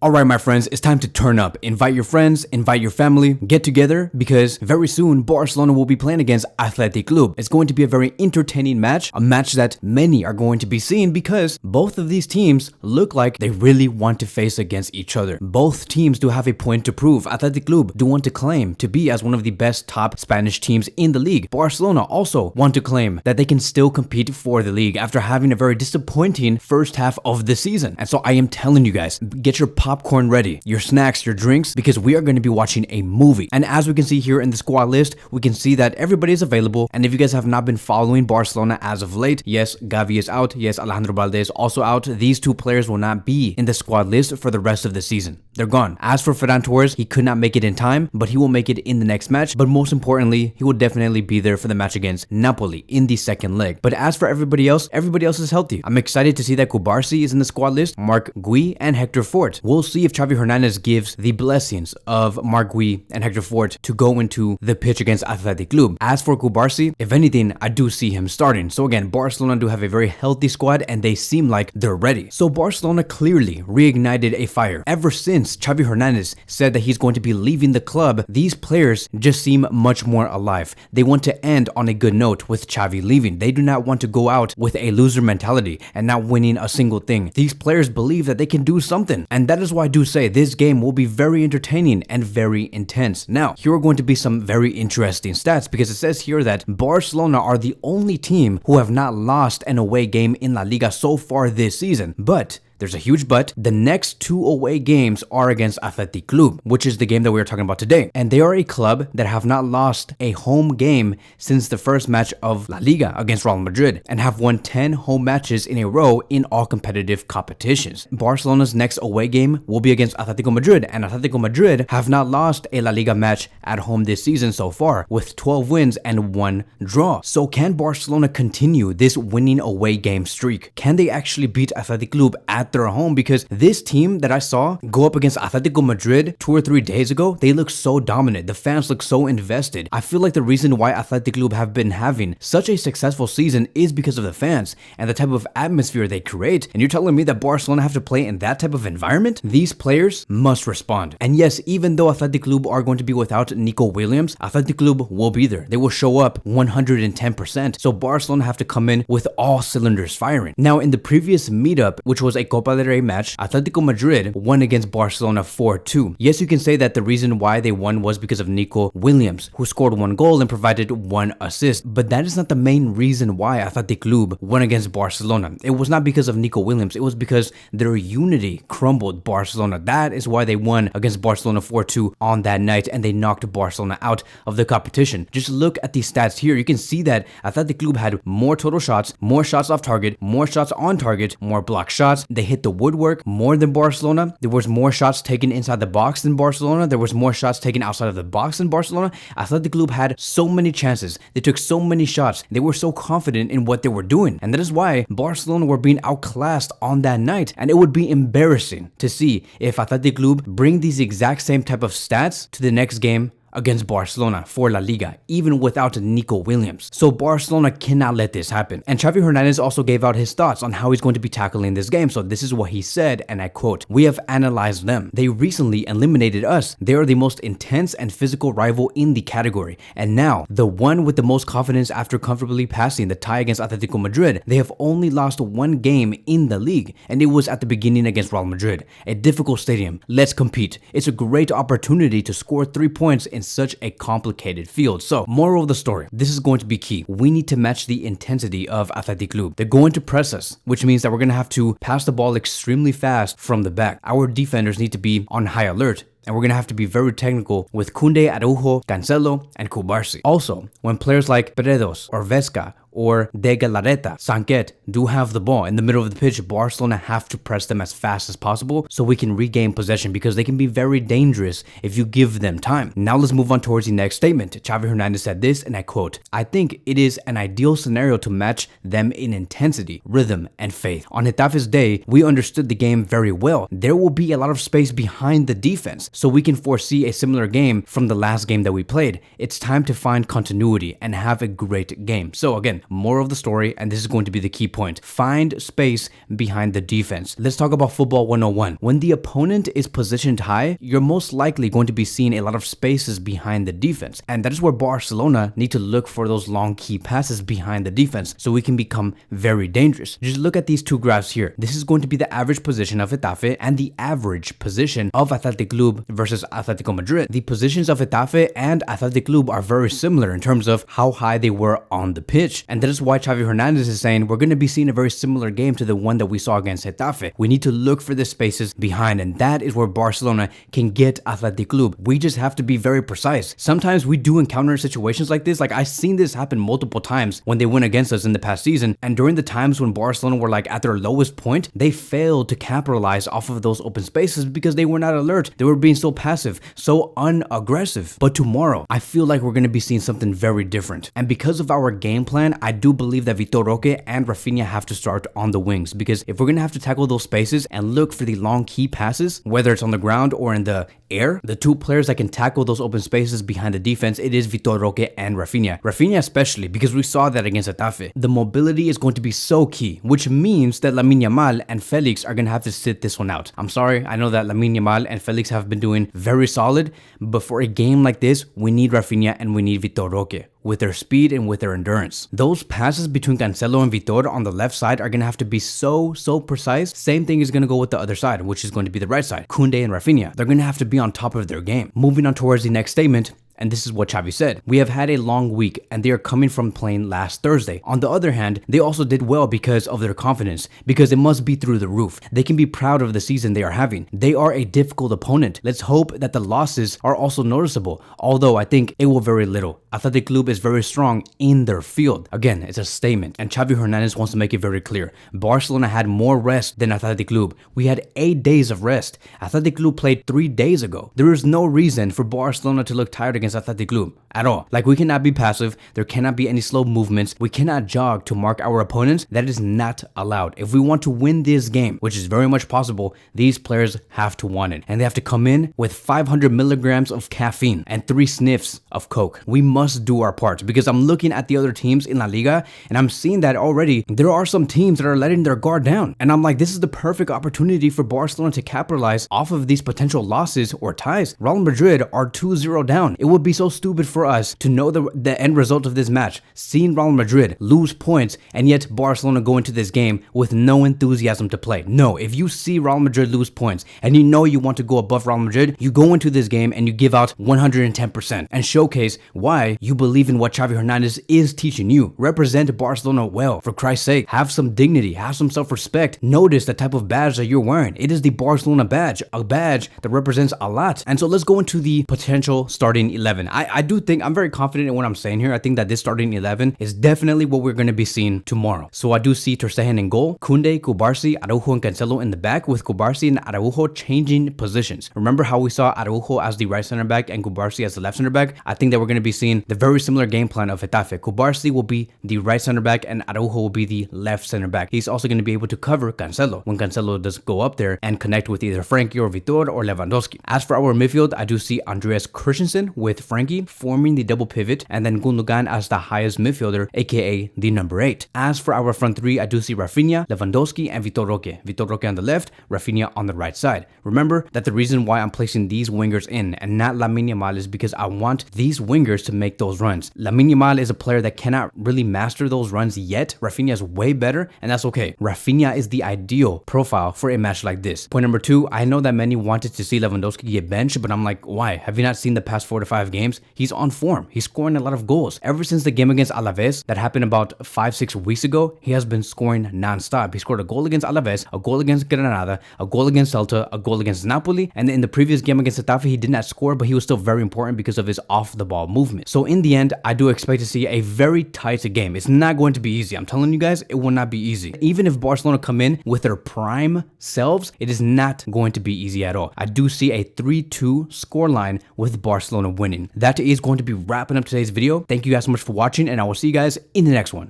Alright my friends, it's time to turn up. Invite your friends, invite your family, get together because very soon Barcelona will be playing against Athletic Club. It's going to be a very entertaining match, a match that many are going to be seeing because both of these teams look like they really want to face against each other. Both teams do have a point to prove. Athletic Club do want to claim to be as one of the best top Spanish teams in the league. Barcelona also want to claim that they can still compete for the league after having a very disappointing first half of the season. And so I am telling you guys, get your popcorn ready, your snacks, your drinks, because we are going to be watching a movie. And as we can see here in the squad list, we can see that everybody is available. And if you guys have not been following Barcelona as of late, yes, Xavi is out. Yes, Alejandro Valdez also out. These two players will not be in the squad list for the rest of the season. They're gone. As for Ferran Torres, he could not make it in time, but he will make it in the next match. But most importantly, he will definitely be there for the match against Napoli in the second leg. But as for everybody else is healthy. I'm excited to see that Cubarsí is in the squad list, Marc Gui, and Hector Fort. We'll see if Xavi Hernandez gives the blessings of Marc Gui and Hector Fort to go into the pitch against Athletic Club. As for Cubarsí, if anything, I do see him starting. So again, Barcelona do have a very healthy squad and they seem like they're ready. So Barcelona clearly reignited a fire. Ever since Xavi Hernandez said that he's going to be leaving the club, these players just seem much more alive. They want to end on a good note with Xavi leaving. They do not want to go out with a loser mentality and not winning a single thing. These players believe that they can do something. And that is why I do say this game will be very entertaining and very intense. Now, here are going to be some very interesting stats because it says here that Barcelona are the only team who have not lost an away game in La Liga so far this season. But there's a huge but. The next two away games are against Athletic Club, which is the game that we are talking about today. And they are a club that have not lost a home game since the first match of La Liga against Real Madrid and have won 10 home matches in a row in all competitive competitions. Barcelona's next away game will be against Atletico Madrid, and Atletico Madrid have not lost a La Liga match at home this season so far with 12 wins and 1 draw. So can Barcelona continue this winning away game streak? Can they actually beat Athletic Club at their home? Because this team that I saw go up against Atletico Madrid 2 or 3 days ago, they look so dominant. The fans look so invested. I feel like the reason why Athletic Club have been having such a successful season is because of the fans and the type of atmosphere they create. And you're telling me that Barcelona have to play in that type of environment? These players must respond. And yes, even though Athletic Club are going to be without Nico Williams, Athletic Club will be there. They will show up 110%. So Barcelona have to come in with all cylinders firing. Now, in the previous meetup, which was a Copa del Rey match, Atletico Madrid won against Barcelona 4-2. Yes, you can say that the reason why they won was because of Nico Williams, who scored 1 goal and provided 1 assist. But that is not the main reason why Athletic Club won against Barcelona. It was not because of Nico Williams. It was because their unity crumbled Barcelona. That is why they won against Barcelona 4-2 on that night, and they knocked Barcelona out of the competition. Just look at these stats here. You can see that Athletic Club had more total shots, more shots off target, more shots on target, more block shots. They hit the woodwork more than Barcelona. There was more shots taken inside the box than Barcelona. There was more shots taken outside of the box than Barcelona. Athletic Club had so many chances. They took so many shots. They were so confident in what they were doing. And that is why Barcelona were being outclassed on that night. And it would be embarrassing to see if Athletic Club bring these exact same type of stats to the next game against Barcelona for La Liga, even without Nico Williams. So Barcelona cannot let this happen. And Xavi Hernandez also gave out his thoughts on how he's going to be tackling this game. So this is what he said, and I quote, "We have analyzed them. They recently eliminated us. They are the most intense and physical rival in the category. And now, the one with the most confidence after comfortably passing the tie against Atletico Madrid. They have only lost 1 game in the league, and it was at the beginning against Real Madrid. A difficult stadium. Let's compete. It's a great opportunity to score 3 points in such a complicated field." So, moral of the story, this is going to be key. We need to match the intensity of Athletic Club. They're going to press us, which means that we're going to have to pass the ball extremely fast from the back. Our defenders need to be on high alert. And we're going to have to be very technical with Koundé, Araujo, Cancelo, and Cubarsí. Also, when players like Paredes or Vesca or De Galarreta, Sanket do have the ball in the middle of the pitch, Barcelona have to press them as fast as possible so we can regain possession because they can be very dangerous if you give them time. Now let's move on towards the next statement. Xavi Hernandez said this, and I quote, "I think it is an ideal scenario to match them in intensity, rhythm, and faith. On Getafe's day, we understood the game very well. There will be a lot of space behind the defense, so we can foresee a similar game from the last game that we played. It's time to find continuity and have a great game." So again, again, moral of the story, and this is going to be the key point. Find space behind the defense. Let's talk about football 101. When the opponent is positioned high, you're most likely going to be seeing a lot of spaces behind the defense. And that is where Barcelona need to look for those long key passes behind the defense so we can become very dangerous. Just look at these two graphs here. This is going to be the average position of Getafe and the average position of Athletic Club versus Atletico Madrid. The positions of Getafe and Athletic Club are very similar in terms of how high they were on the pitch. And that is why Xavi Hernandez is saying we're going to be seeing a very similar game to the one that we saw against Getafe. We need to look for the spaces behind, and that is where Barcelona can get Athletic Club. We just have to be very precise. Sometimes we do encounter situations like this. Like, I've seen this happen multiple times when they went against us in the past season, and during the times when Barcelona were like at their lowest point, they failed to capitalize off of those open spaces because they were not alert. They were being so passive, so unaggressive. But tomorrow, I feel like we're going to be seeing something very different. And because of our game plan, I do believe that Vitor Roque and Rafinha have to start on the wings, because if we're going to have to tackle those spaces and look for the long key passes, whether it's on the ground or in the air, the two players that can tackle those open spaces behind the defense, it is Vitor Roque and Rafinha. Rafinha especially, because we saw that against Getafe. The mobility is going to be so key, which means that Lamine Yamal and Felix are going to have to sit this one out. I'm sorry, I know that Lamine Yamal and Felix have been doing very solid, but for a game like this, we need Rafinha and we need Vitor Roque with their speed and with their endurance. Those passes between Cancelo and Vitor on the left side are going to have to be so precise. Same thing is going to go with the other side, which is going to be the right side. Koundé and Rafinha, they're going to have to be on top of their game. Moving on towards the next statement, and this is what Xavi said. We have had a long week and they are coming from playing last Thursday. On the other hand, they also did well because of their confidence, because it must be through the roof. They can be proud of the season they are having. They are a difficult opponent. Let's hope that the losses are also noticeable, although I think it will very little. Athletic Club is very strong in their field. Again, it's a statement, and Xavi Hernandez wants to make it very clear. Barcelona had more rest than Athletic Club. We had 8 days of rest. Athletic Club played 3 days ago. There is no reason for Barcelona to look tired against Athletic Club at all. Like, we cannot be passive. There cannot be any slow movements. We cannot jog to mark our opponents. That is not allowed. If we want to win this game, which is very much possible, these players have to want it, and they have to come in with 500 milligrams of caffeine and 3 sniffs of Coke. We must do our part, because I'm looking at the other teams in La Liga and I'm seeing that already there are some teams that are letting their guard down, and I'm like, this is the perfect opportunity for Barcelona to capitalize off of these potential losses or ties. Real Madrid are 2-0 down. It would be so stupid for us to know the end result of this match, seeing Real Madrid lose points and yet Barcelona go into this game with no enthusiasm to play. No, if you see Real Madrid lose points and you know you want to go above Real Madrid, you go into this game and you give out 110% and showcase why you believe in what Xavi Hernandez is teaching you. Represent Barcelona well, for Christ's sake. Have some dignity, have some self-respect. Notice the type of badge that you're wearing. It is the Barcelona badge, a badge that represents a lot. And so let's go into the potential starting 11. I do think I'm very confident in what I'm saying here. I think that this starting 11 is definitely what we're going to be seeing tomorrow. So I do see Ter Stegen in goal, Koundé, Cubarsí, Araujo, and Cancelo in the back, with Cubarsí and Araujo changing positions. Remember how we saw Araujo as the right center back and Cubarsí as the left center back? I think that we're going to be seeing the very similar game plan of Getafe. Cubarsí will be the right center back and Araujo will be the left center back. He's also going to be able to cover Cancelo when Cancelo does go up there and connect with either Frankie or Vitor or Lewandowski. As for our midfield, I do see Andreas Christensen with Frankie forming the double pivot, and then Gundogan as the highest midfielder, aka the number 8. As for our front three, I do see Rafinha, Lewandowski, and Vitor Roque. Vitor Roque on the left, Rafinha on the right side. Remember that the reason why I'm placing these wingers in and not Lamine Yamal is because I want these wingers to make those runs. Lamine Yamal is a player that cannot really master those runs yet. Rafinha is way better, and that's okay. Rafinha is the ideal profile for a match like this. Point number 2, I know that many wanted to see Lewandowski get benched, but I'm like, why? Have you not seen the past 4 to 5 games? He's on form. He's scoring a lot of goals. Ever since the game against Alaves that happened about 5-6 weeks ago, he has been scoring non-stop. He scored a goal against Alaves, a goal against Granada, a goal against Celta, a goal against Napoli, and in the previous game against Getafe, he did not score, but he was still very important because of his off-the-ball movement. So in the end, I do expect to see a very tight game. It's not going to be easy. I'm telling you guys, it will not be easy. Even if Barcelona come in with their prime selves, it is not going to be easy at all. I do see a 3-2 scoreline with Barcelona winning. That is going to be wrapping up today's video. Thank you guys so much for watching, and I will see you guys in the next one.